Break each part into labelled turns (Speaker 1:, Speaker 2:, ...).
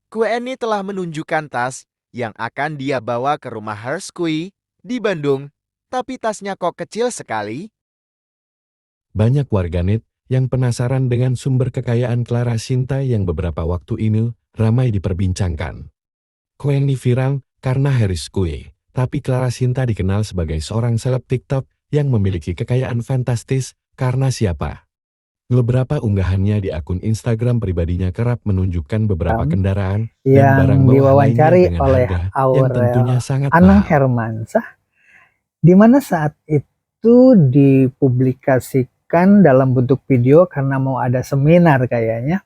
Speaker 1: Kueni telah menunjukkan tas yang akan dia bawa ke rumah Herskui di Bandung, tapi tasnya kok kecil sekali?
Speaker 2: Banyak warganet yang penasaran dengan sumber kekayaan Clara Sinta yang beberapa waktu ini ramai diperbincangkan. Koeni viral karena Harris Kue, tapi Clara Sinta dikenal sebagai seorang seleb TikTok yang memiliki kekayaan fantastis karena siapa? Beberapa unggahannya di akun Instagram pribadinya kerap menunjukkan beberapa kendaraan dan barang
Speaker 3: yang
Speaker 2: mewah lainnya
Speaker 3: diwawancari
Speaker 2: dengan
Speaker 3: oleh
Speaker 2: harga yang tentunya
Speaker 3: Aurel
Speaker 2: sangat
Speaker 3: Anang
Speaker 2: mahal.
Speaker 3: Hermansyah, di mana saat itu dipublikasikan dalam bentuk video karena mau ada seminar kayaknya.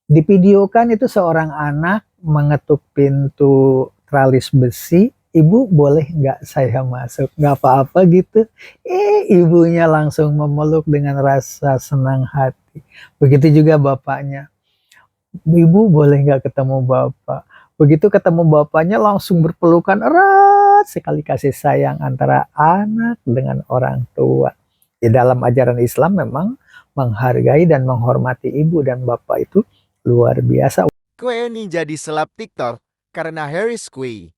Speaker 3: Divideokan itu seorang anak mengetuk pintu tralis besi. Ibu boleh nggak saya masuk? Nggak apa-apa gitu. Ibunya langsung memeluk dengan rasa senang hati. Begitu juga bapaknya. Ibu boleh nggak ketemu bapak? Begitu ketemu bapaknya langsung berpelukan erat sekali, kasih sayang antara anak dengan orang tua. Di dalam ajaran Islam memang menghargai dan menghormati ibu dan bapak itu luar biasa.
Speaker 1: Kueni jadi seleb TikTok karena Harris Kui.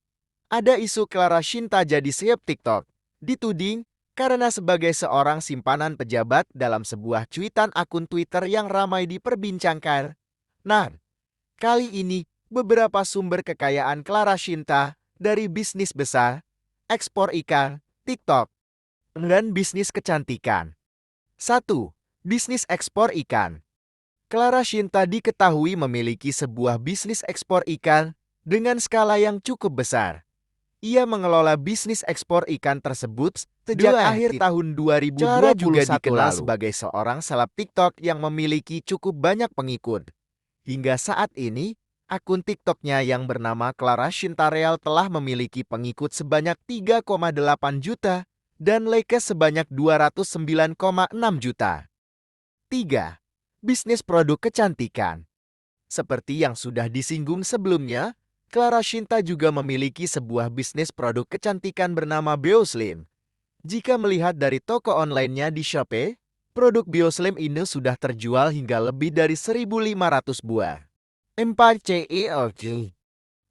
Speaker 1: Ada isu Clara Sinta jadi seleb TikTok. Dituding karena sebagai seorang simpanan pejabat dalam sebuah cuitan akun Twitter yang ramai diperbincangkan. Nah, kali ini beberapa sumber kekayaan Clara Sinta dari bisnis besar, ekspor ikan, TikTok, dan bisnis kecantikan. 1. Bisnis ekspor ikan. Clara Sinta diketahui memiliki sebuah bisnis ekspor ikan dengan skala yang cukup besar. Ia mengelola bisnis ekspor ikan tersebut sejak akhir tahun 2021 Clara juga dikenal sebagai seorang seleb TikTok yang memiliki cukup banyak pengikut. Hingga saat ini, akun TikToknya yang bernama Clara Sinta Real telah memiliki pengikut sebanyak 3,8 juta dan likes sebanyak 209,6 juta. 3. Bisnis produk kecantikan. Seperti yang sudah disinggung sebelumnya, Clara Sinta juga memiliki sebuah bisnis produk kecantikan bernama Bioslim. Jika melihat dari toko online-nya di Shopee, produk Bioslim ini sudah terjual hingga lebih dari 1.500 buah. 4. CEO.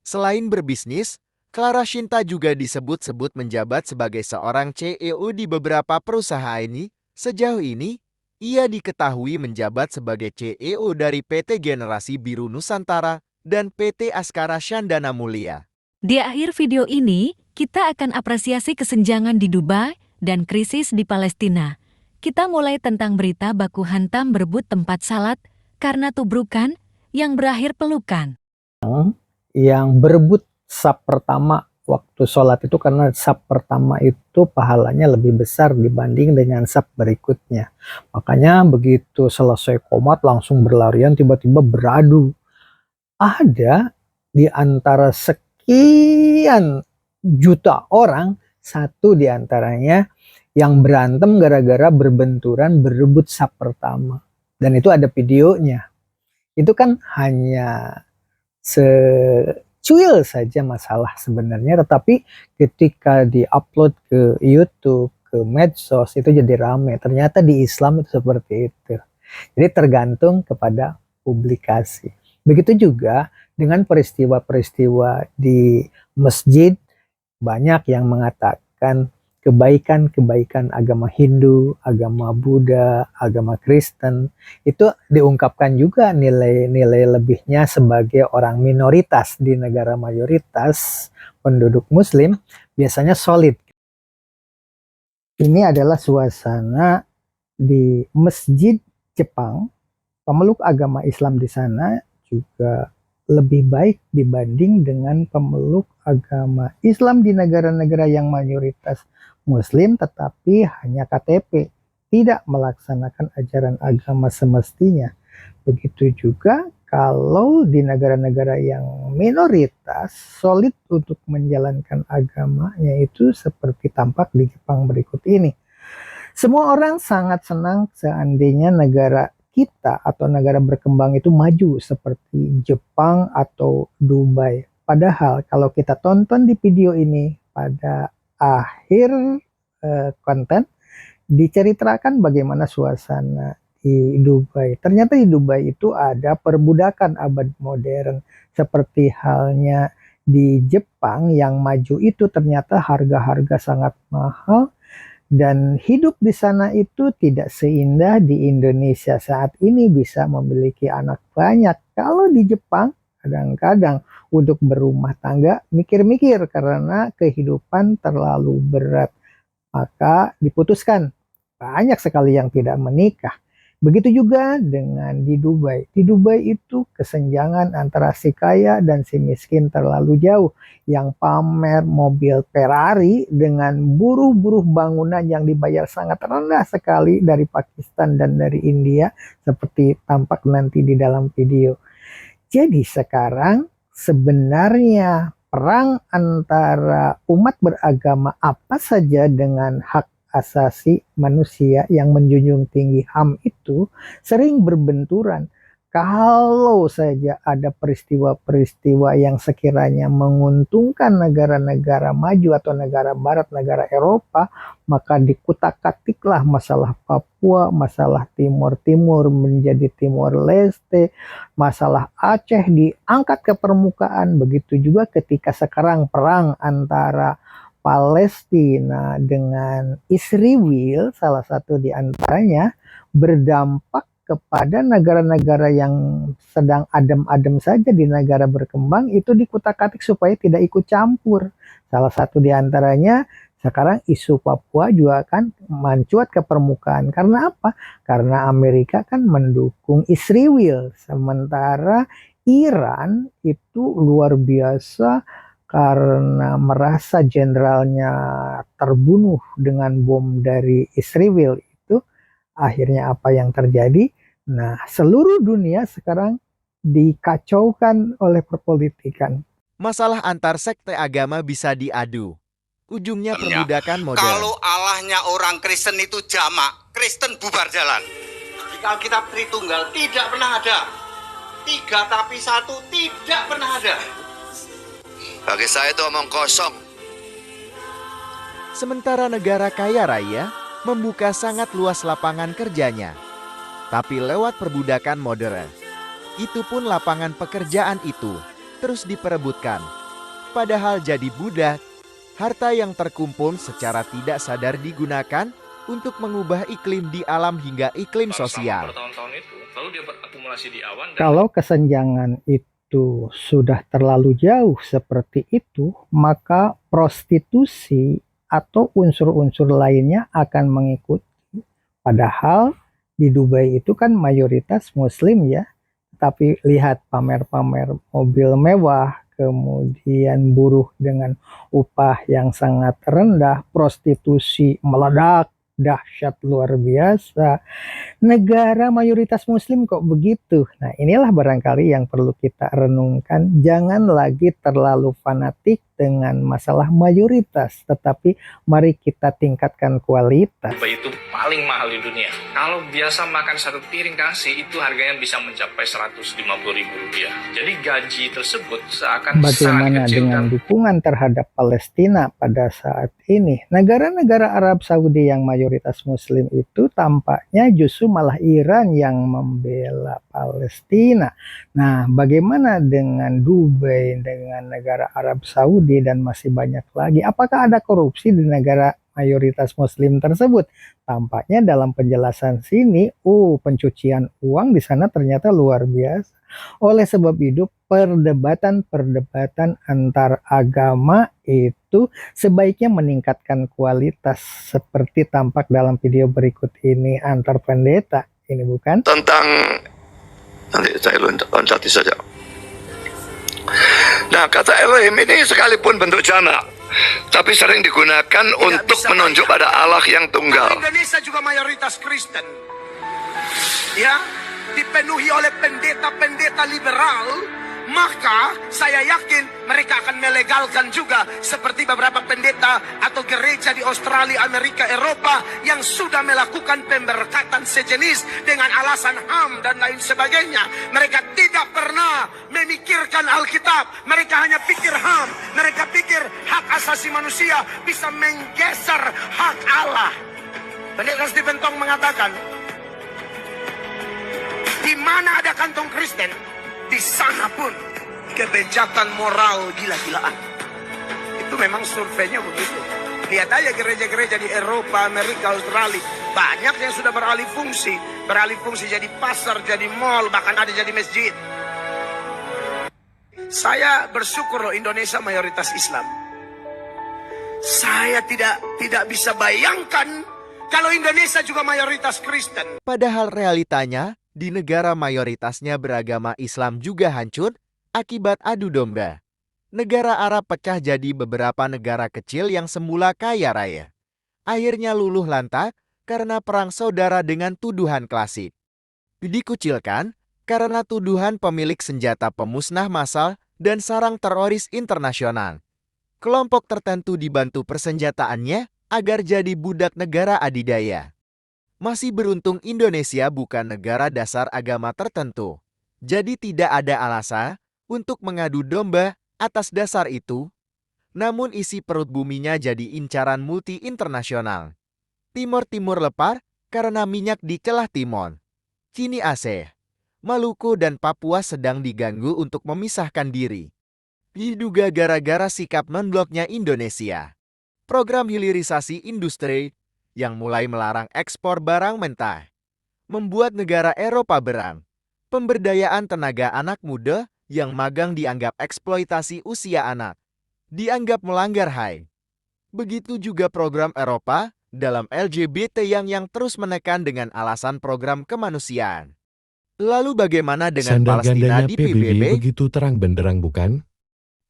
Speaker 1: Selain berbisnis, Clara Sinta juga disebut-sebut menjabat sebagai seorang CEO di beberapa perusahaan ini. Sejauh ini, ia diketahui menjabat sebagai CEO dari PT Generasi Biru Nusantara dan PT Askara Shandana Mulia.
Speaker 4: Di akhir video ini, kita akan apresiasi kesenjangan di Dubai dan krisis di Palestina. Kita mulai tentang berita baku hantam berebut tempat salat karena tubrukan yang berakhir pelukan.
Speaker 3: Yang berebut saf pertama waktu sholat itu karena saf pertama itu pahalanya lebih besar dibanding dengan saf berikutnya. Makanya begitu selesai qomat langsung berlarian, tiba-tiba beradu. Ada di antara sekian juta orang, satu di antaranya yang berantem gara-gara berbenturan berebut saf pertama. Dan itu ada videonya. Itu kan hanya secuil saja masalah sebenarnya, tetapi ketika diupload ke YouTube, ke medsos, itu jadi rame. Ternyata di Islam itu seperti itu. Jadi tergantung kepada publikasi. Begitu juga dengan peristiwa-peristiwa di masjid, banyak yang mengatakan kebaikan-kebaikan agama Hindu, agama Buddha, agama Kristen, itu diungkapkan juga nilai-nilai lebihnya sebagai orang minoritas di negara mayoritas penduduk muslim, biasanya solid. Ini adalah suasana di masjid Jepang. Pemeluk agama Islam di sana juga lebih baik dibanding dengan pemeluk agama Islam di negara-negara yang mayoritas Muslim tetapi hanya KTP, tidak melaksanakan ajaran agama semestinya. Begitu juga kalau di negara-negara yang minoritas solid untuk menjalankan agamanya, itu seperti tampak di Jepang berikut ini. Semua orang sangat senang seandainya negara kita atau negara berkembang itu maju seperti Jepang atau Dubai. Padahal kalau kita tonton di video ini, pada akhir konten diceritakan bagaimana suasana di Dubai. Ternyata di Dubai itu ada perbudakan abad modern. Seperti halnya di Jepang yang maju itu ternyata harga-harga sangat mahal. Dan hidup di sana itu tidak seindah di Indonesia saat ini bisa memiliki anak banyak. Kalau di Jepang kadang-kadang untuk berumah tangga mikir-mikir karena kehidupan terlalu berat. Maka diputuskan banyak sekali yang tidak menikah. Begitu juga dengan di Dubai. Di Dubai itu kesenjangan antara si kaya dan si miskin terlalu jauh. Yang pamer mobil Ferrari dengan buruh-buruh bangunan yang dibayar sangat rendah sekali dari Pakistan dan dari India. Seperti tampak nanti di dalam video. Jadi sekarang sebenarnya perang antara umat beragama apa saja dengan hak asasi manusia yang menjunjung tinggi HAM itu sering berbenturan. Kalau saja ada peristiwa-peristiwa yang sekiranya menguntungkan negara-negara maju atau negara barat, negara Eropa, maka dikutak-katiklah masalah Papua, masalah Timur Timur menjadi Timor Leste, masalah Aceh diangkat ke permukaan. Begitu juga ketika sekarang perang antara Palestina dengan Israel, salah satu di antaranya, berdampak kepada negara-negara yang sedang adem-adem saja di negara berkembang itu dikutak-katik supaya tidak ikut campur. Salah satu di antaranya sekarang isu Papua juga kan mencuat ke permukaan. Karena apa? Karena Amerika kan mendukung Israel, sementara Iran itu luar biasa karena merasa jenderalnya terbunuh dengan bom dari Israel itu. Akhirnya apa yang terjadi? Nah, seluruh dunia sekarang dikacaukan oleh perpolitikan.
Speaker 1: Masalah antar sekte agama bisa diadu. Ujungnya perbudakan modern.
Speaker 5: Kalau Allahnya orang Kristen itu jamak, Kristen bubar jalan. Di Alkitab Tritunggal tidak pernah ada. 3 tapi 1 tidak pernah ada. Bagi saya itu omong kosong.
Speaker 1: Sementara negara kaya raya membuka sangat luas lapangan kerjanya. Tapi lewat perbudakan modern, itu pun lapangan pekerjaan itu terus diperebutkan. Padahal jadi budak, harta yang terkumpul secara tidak sadar digunakan untuk mengubah iklim di alam hingga iklim sosial.
Speaker 3: Kalau kesenjangan itu sudah terlalu jauh seperti itu, maka prostitusi atau unsur-unsur lainnya akan mengikuti. Padahal di Dubai itu kan mayoritas Muslim ya, tapi lihat pamer-pamer mobil mewah, kemudian buruh dengan upah yang sangat rendah, prostitusi meledak, dahsyat luar biasa. Negara mayoritas Muslim kok begitu? Nah, inilah barangkali yang perlu kita renungkan. Jangan lagi terlalu fanatik dengan masalah mayoritas, tetapi mari kita tingkatkan kualitas.
Speaker 6: Dubai itu paling mahal di dunia. Kalau biasa makan 1 piring nasi itu harganya bisa mencapai Rp150.000. Jadi gaji tersebut seakan
Speaker 3: Bagaimana
Speaker 6: sangat kecil
Speaker 3: dengan dukungan terhadap Palestina pada saat ini? Negara-negara Arab Saudi yang mayoritas Muslim itu tampaknya justru malah Iran yang membela Palestina. Nah, bagaimana dengan Dubai, dengan negara Arab Saudi, dan masih banyak lagi? Apakah ada korupsi di negara mayoritas Muslim tersebut? Tampaknya dalam penjelasan sini, pencucian uang di sana ternyata luar biasa. Oleh sebab itu, perdebatan antar agama itu sebaiknya meningkatkan kualitas seperti tampak dalam video berikut ini antar pendeta. Ini bukan?
Speaker 5: Tentang, nanti saya loncati saja. Nah, kata Elohim ini sekalipun bentuk jamak, tapi sering digunakan untuk menunjuk pada Allah yang tunggal. Indonesia juga mayoritas Kristen, ya, dipenuhi oleh pendeta-pendeta liberal. Maka saya yakin mereka akan melegalkan juga seperti beberapa pendeta atau gereja di Australia, Amerika, Eropa yang sudah melakukan pemberkatan sejenis dengan alasan HAM dan lain sebagainya. Mereka tidak pernah memikirkan Alkitab. Mereka hanya pikir HAM. Mereka pikir hak asasi manusia bisa menggeser hak Allah. Pendeta Stephen Tong mengatakan, mana ada kantong Kristen, di sana pun kebejatan moral gila-gilaan. Itu memang surveinya begitu. Lihat aja gereja-gereja di Eropa, Amerika, Australia. Banyak yang sudah beralih fungsi. Beralih fungsi jadi pasar, jadi mall, bahkan ada jadi masjid. Saya bersyukur loh Indonesia mayoritas Islam. Saya tidak bisa bayangkan kalau Indonesia juga mayoritas Kristen.
Speaker 1: Padahal realitanya, di negara mayoritasnya beragama Islam juga hancur akibat adu domba. Negara Arab pecah jadi beberapa negara kecil yang semula kaya raya. Akhirnya luluh lantak karena perang saudara dengan tuduhan klasik. Dikucilkan karena tuduhan pemilik senjata pemusnah massal dan sarang teroris internasional. Kelompok tertentu dibantu persenjataannya agar jadi budak negara adidaya. Masih beruntung Indonesia bukan negara dasar agama tertentu. Jadi tidak ada alasan untuk mengadu domba atas dasar itu. Namun isi perut buminya jadi incaran multi internasional. Timur-Timur lepar karena minyak di celah Timor. Kini Aceh, Maluku dan Papua sedang diganggu untuk memisahkan diri. Diduga gara-gara sikap non-bloknya Indonesia. Program hilirisasi industri yang mulai melarang ekspor barang mentah, membuat negara Eropa berang. Pemberdayaan tenaga anak muda yang magang dianggap eksploitasi usia anak, dianggap melanggar HAM. Begitu juga program Eropa dalam LGBT yang terus menekan dengan alasan program kemanusiaan. Lalu bagaimana dengan
Speaker 2: Sandar
Speaker 1: Palestina
Speaker 2: gandanya
Speaker 1: di
Speaker 2: PBB
Speaker 1: PBB?
Speaker 2: begitu terang benderang bukan?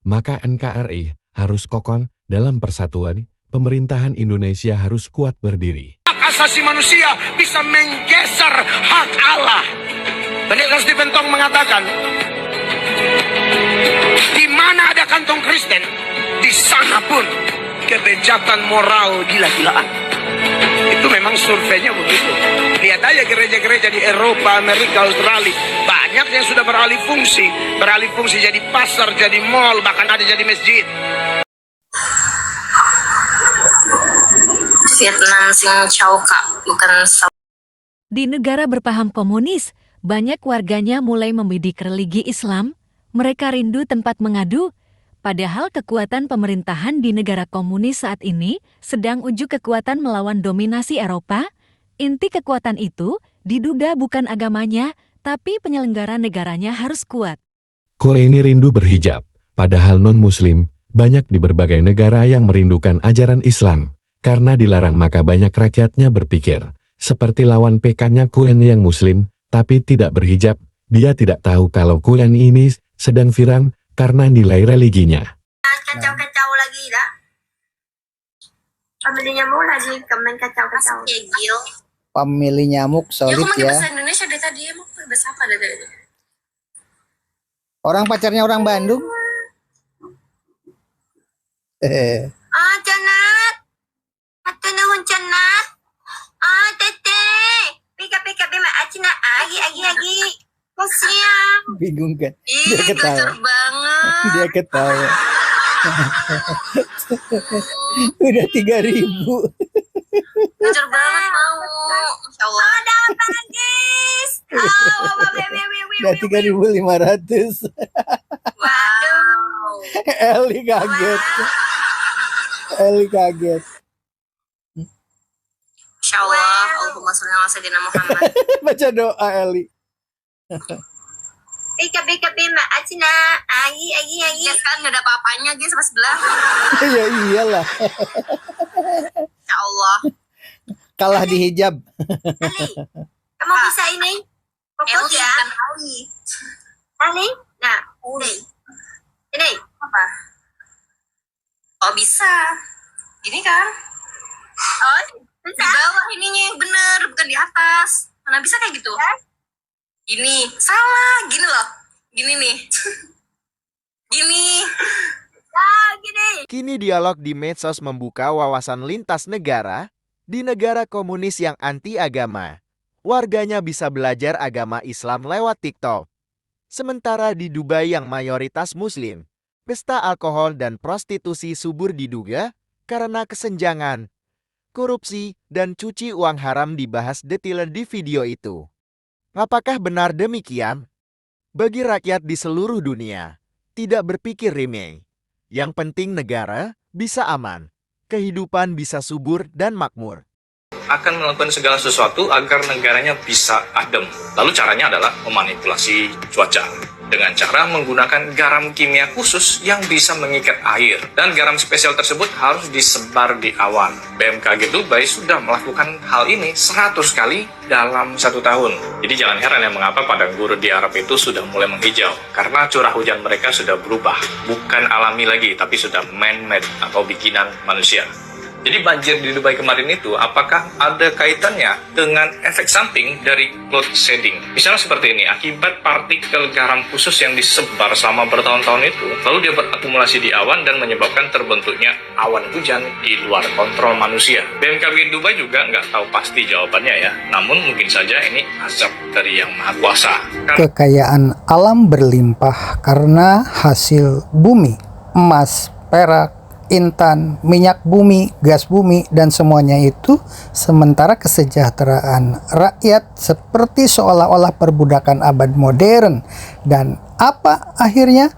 Speaker 2: Maka NKRI harus kokoh dalam persatuan, pemerintahan Indonesia harus kuat berdiri.
Speaker 5: Hak asasi manusia bisa menggeser hak Allah. Pendeta Stephen Tong mengatakan, di mana ada kantong Kristen, di sana pun kebejatan moral gila-gilaan. Itu memang surveinya begitu. Lihat aja gereja-gereja di Eropa, Amerika, Australia. Banyak yang sudah beralih fungsi. Beralih fungsi jadi pasar, jadi mall, bahkan ada jadi masjid.
Speaker 7: Vietnam sing Chow Kak, bukan
Speaker 4: Di negara berpaham komunis, banyak warganya mulai membidik religi Islam. Mereka rindu tempat mengadu. Padahal kekuatan pemerintahan di negara komunis saat ini sedang ujuk kekuatan melawan dominasi Eropa. Inti kekuatan itu diduga bukan agamanya, tapi penyelenggara negaranya harus kuat.
Speaker 2: Korea ini rindu berhijab, padahal non-muslim banyak di berbagai negara yang merindukan ajaran Islam. Karena dilarang maka banyak rakyatnya berpikir, seperti lawan PK-nya Kuen yang muslim, tapi tidak berhijab. Dia tidak tahu kalau Kuen ini sedang viral karena nilai religinya.
Speaker 7: kacau-kacau lagi dah. Pembelinya mau lagi komen kacau-kacau. Gil.
Speaker 3: Pemilih nyamuk
Speaker 7: Ya,
Speaker 3: solid
Speaker 7: aku manggil
Speaker 3: ya.
Speaker 7: bahasa Indonesia dari tadi, emang bahasa apa dari tadi?
Speaker 3: Orang pacarnya orang Bandung.
Speaker 7: Cenat. Atau nuhun cenat. Teteh. Pika-pika bima acina agi. Kasihan.
Speaker 3: Bingung kan?
Speaker 7: Ih,
Speaker 3: Dia ketawa.
Speaker 7: gacor banget.
Speaker 3: Dia ketawa. Udah 3.000.
Speaker 7: Gacor banget mau. Masya Allah. Ada apa guys?
Speaker 3: Udah 3.500.
Speaker 7: Waduh.
Speaker 3: Eli kaget. Eli kaget.
Speaker 7: Masya Allah. Allahumma sholli ala sayyidina Muhammad.
Speaker 3: Baca doa Eli.
Speaker 7: Pika bima acina agi. Ya kan gak ada apa-apanya guys sama sebelah.
Speaker 3: Ya iyalah.
Speaker 7: Masya Allah.
Speaker 3: Kalah di hijab.
Speaker 7: Ali, kamu bisa ini? Fokus ya. Ali, nah, ini apa? Oh bisa, gini kan? Oh, bisa. Di bawah ininya bener, bukan di atas. Mana bisa kayak gitu? Gini, salah, gini loh, gini nih, gini. Gini.
Speaker 1: Kini dialog di medsos membuka wawasan lintas negara. Di negara komunis yang anti-agama, warganya bisa belajar agama Islam lewat TikTok. Sementara di Dubai yang mayoritas muslim, pesta alkohol dan prostitusi subur diduga karena kesenjangan, korupsi, dan cuci uang haram dibahas detail di video itu. Apakah benar demikian? Bagi rakyat di seluruh dunia, tidak berpikir remeh. Yang penting negara bisa aman, kehidupan bisa subur dan makmur.
Speaker 6: Akan melakukan segala sesuatu agar negaranya bisa adem. Lalu caranya adalah memanipulasi cuaca dengan cara menggunakan garam kimia khusus yang bisa mengikat air, dan garam spesial tersebut harus disebar di awan. BMKG Dubai sudah melakukan hal ini 100 kali dalam 1 tahun. Jadi jangan heran ya mengapa padang gurun di Arab itu sudah mulai menghijau, karena curah hujan mereka sudah berubah, bukan alami lagi tapi sudah man-made atau bikinan manusia. Jadi banjir di Dubai kemarin itu apakah ada kaitannya dengan efek samping dari cloud shedding? Misalnya seperti ini, akibat partikel garam khusus yang disebar selama bertahun-tahun itu, lalu dia berakumulasi di awan dan menyebabkan terbentuknya awan hujan di luar kontrol manusia. BMKG Dubai juga nggak tahu pasti jawabannya ya, namun mungkin saja ini azab dari Yang Maha Kuasa.
Speaker 3: Kekayaan alam berlimpah karena hasil bumi, emas, perak, intan, minyak bumi, gas bumi, dan semuanya itu, sementara kesejahteraan rakyat seperti seolah-olah perbudakan abad modern. Dan apa akhirnya?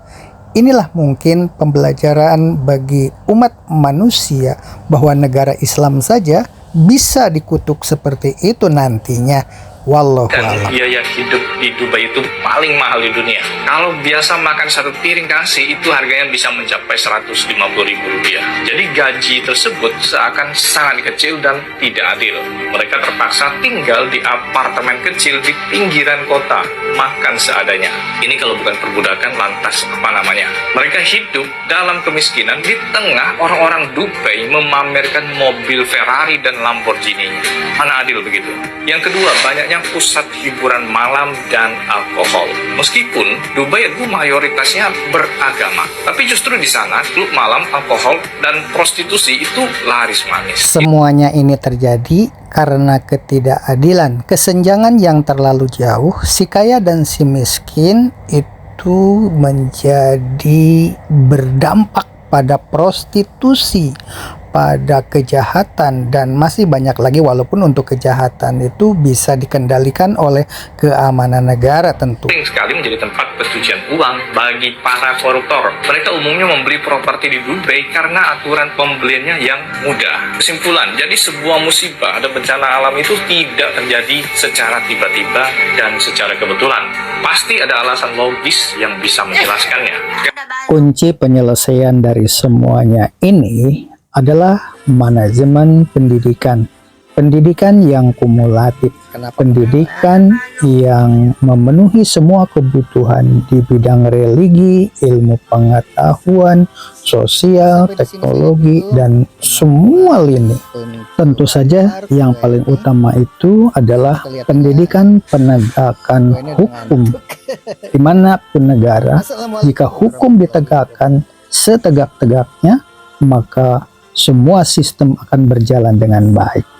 Speaker 3: Inilah mungkin pembelajaran bagi umat manusia bahwa negara Islam saja bisa dikutuk seperti itu nantinya. Wallahu
Speaker 6: Dan
Speaker 3: a'lam.
Speaker 6: biaya hidup di Dubai itu paling mahal di dunia. Kalau biasa makan satu piring nasi itu harganya bisa mencapai 150.000 rupiah. Jadi gaji tersebut seakan sangat kecil dan tidak adil. Mereka terpaksa tinggal di apartemen kecil di pinggiran kota, makan seadanya. Ini kalau bukan perbudakan lantas apa namanya? Mereka hidup dalam kemiskinan di tengah orang-orang Dubai memamerkan mobil Ferrari dan Lamborghini. Mana adil begitu? Yang kedua, banyaknya pusat hiburan malam dan alkohol. Meskipun Dubai itu mayoritasnya beragama, tapi justru di sana klub malam, alkohol, dan prostitusi itu laris manis.
Speaker 3: Semuanya ini terjadi karena ketidakadilan, kesenjangan yang terlalu jauh. Si kaya dan si miskin itu menjadi berdampak pada prostitusi, pada kejahatan, dan masih banyak lagi. Walaupun untuk kejahatan itu bisa dikendalikan oleh keamanan negara tentu.
Speaker 6: Sering sekali menjadi tempat pencucian uang bagi para koruptor. Mereka umumnya membeli properti di Dubai karena aturan pembeliannya yang mudah. Kesimpulan, jadi sebuah musibah, ada bencana alam itu tidak terjadi secara tiba-tiba dan secara kebetulan. Pasti ada alasan logis yang bisa menjelaskannya.
Speaker 3: Kunci penyelesaian dari semuanya ini adalah manajemen pendidikan. Pendidikan yang kumulatif, pendidikan yang memenuhi semua kebutuhan di bidang religi, ilmu pengetahuan, sosial, teknologi, dan semua lini. Tentu saja yang paling utama itu adalah pendidikan penegakan hukum. Dimanapun negara, jika hukum ditegakkan setegak-tegaknya, maka semua sistem akan berjalan dengan baik.